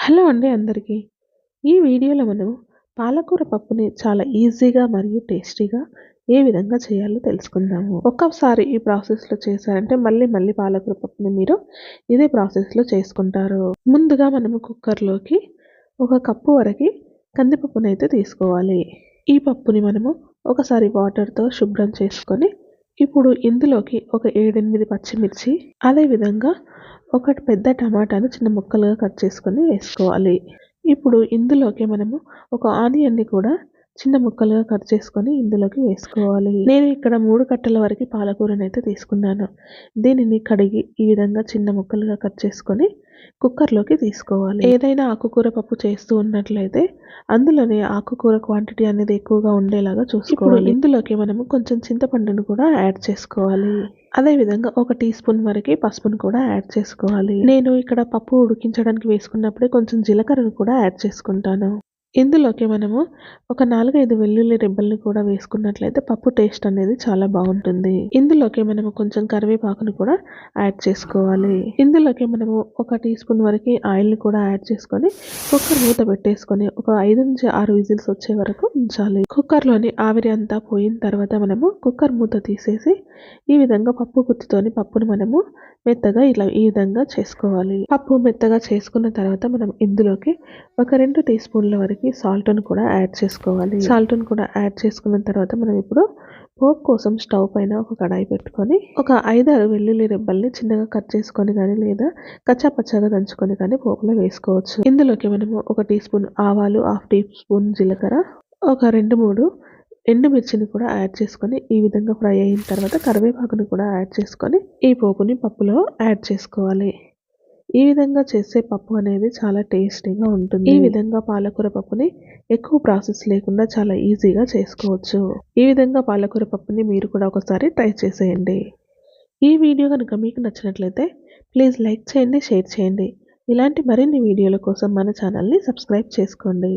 Hello అండి అందరికీ. ఈ వీడియోలో మనం పాలకూర పప్పుని చాలా ఈజీగా మరియు టేస్టీగా ఏ విధంగా చేయాలో తెలుసుకుందాము. ఒక్కసారి ఈ ప్రాసెస్‌లో చేశారంటే మళ్ళీ మళ్ళీ పాలకూర పప్పుని మీరు ఇదే ప్రాసెస్‌లో చేసుకుంటారు. ముందుగా మనము కుక్కర్‌లోకి ఒక కప్పు వరకి కందిపప్పునైతే తీసుకోవాలి. ఈ పప్పుని మనము ఒకసారి వాటర్‌తో శుభ్రం చేసుకొని ఇప్పుడు ఇందులోకి ఒక 7, 8 పచ్చిమిర్చి అదేవిధంగా ఒకటి పెద్ద టమాటాను చిన్న ముక్కలుగా కట్ చేసుకొని వేసుకోవాలి. ఇప్పుడు ఇందులోకి మనము ఒక ఆనియన్‌ని కూడా చిన్న ముక్కలుగా కట్ చేసుకొని ఇందులోకి వేసుకోవాలి. నేను ఇక్కడ 3 కట్టల వరకు పాలకూరనైతే తీసుకున్నాను. దీనిని కడిగి ఈ విధంగా చిన్న ముక్కలుగా కట్ చేసుకొని కుక్కర్‌లోకి తీసుకోవాలి. ఏదైనా ఆకుకూర పప్పు చేస్తూ ఉన్నట్లయితే అందులోనే ఆకుకూర క్వాంటిటీ అనేది ఎక్కువగా ఉండేలాగా చూసుకోవాలి. ఇప్పుడు ఇందులోకి మనము కొంచెం చింతపండును కూడా యాడ్ చేసుకోవాలి. అదే విధంగా ఒక టీ స్పూన్ వరకు పసుపును కూడా యాడ్ చేసుకోవాలి. నేను ఇక్కడ పప్పు ఉడికించడానికి వేసుకున్నప్పుడే కొంచెం జీలకర్రను కూడా యాడ్ చేసుకుంటాను. ఇందులోకి మనము ఒక 4, 5 వెల్లుల్లి రెబ్బల్ని కూడా వేసుకున్నట్లయితే పప్పు టేస్ట్ అనేది చాలా బాగుంటుంది. ఇందులోకి మనము కొంచెం కరివేపాకును కూడా యాడ్ చేసుకోవాలి. ఇందులోకి మనము ఒక టీ స్పూన్ వరకు ఆయిల్ని కూడా యాడ్ చేసుకొని కుక్కర్ మూత పెట్టేసుకొని ఒక 5-6 విజిల్స్ వచ్చే వరకు ఉంచాలి. కుక్కర్లోని ఆవిరి అంతా పోయిన తర్వాత మనము కుక్కర్ మూత తీసేసి ఈ విధంగా పప్పు గుత్తితోని పప్పును మనము మెత్తగా ఈ విధంగా చేసుకోవాలి. పప్పు మెత్తగా చేసుకున్న తర్వాత మనం ఇందులోకి ఒక 2 టీ స్పూన్ల వరకు సాల్ట్‌ను కూడా యాడ్ చేసుకోవాలి. సాల్ట్‌ను కూడా యాడ్ చేసుకున్న తర్వాత మనం ఇప్పుడు పోపు కోసం స్టవ్ పైన ఒక కడాయి పెట్టుకొని ఒక 5-6 వెల్లుల్లి రెబ్బల్ని చిన్నగా కట్ చేసుకొని కానీ లేదా కచ్చాపచ్చాగా దంచుకొని కానీ పోపులో వేసుకోవచ్చు. ఇందులోకి మనము ఒక టీ స్పూన్ ఆవాలు, హాఫ్ టీ స్పూన్ జీలకర్ర, ఒక 2, 3 ఎండుమిర్చిని కూడా యాడ్ చేసుకొని ఈ విధంగా ఫ్రై అయిన తర్వాత కరివేపాకుని కూడా యాడ్ చేసుకొని ఈ పోపుని పప్పులో యాడ్ చేసుకోవాలి. ఈ విధంగా చేసే పప్పు అనేది చాలా టేస్టీగా ఉంటుంది. ఈ విధంగా పాలకూర పప్పుని ఎక్కువ ప్రాసెస్ లేకుండా చాలా ఈజీగా చేసుకోవచ్చు. ఈ విధంగా పాలకూర పప్పుని మీరు కూడా ఒకసారి ట్రై చేసేయండి. ఈ వీడియో కనుక మీకు నచ్చినట్లయితే ప్లీజ్ లైక్ చేయండి, షేర్ చేయండి. ఇలాంటి మరిన్ని వీడియోల కోసం మన ఛానల్ని సబ్స్క్రైబ్ చేసుకోండి.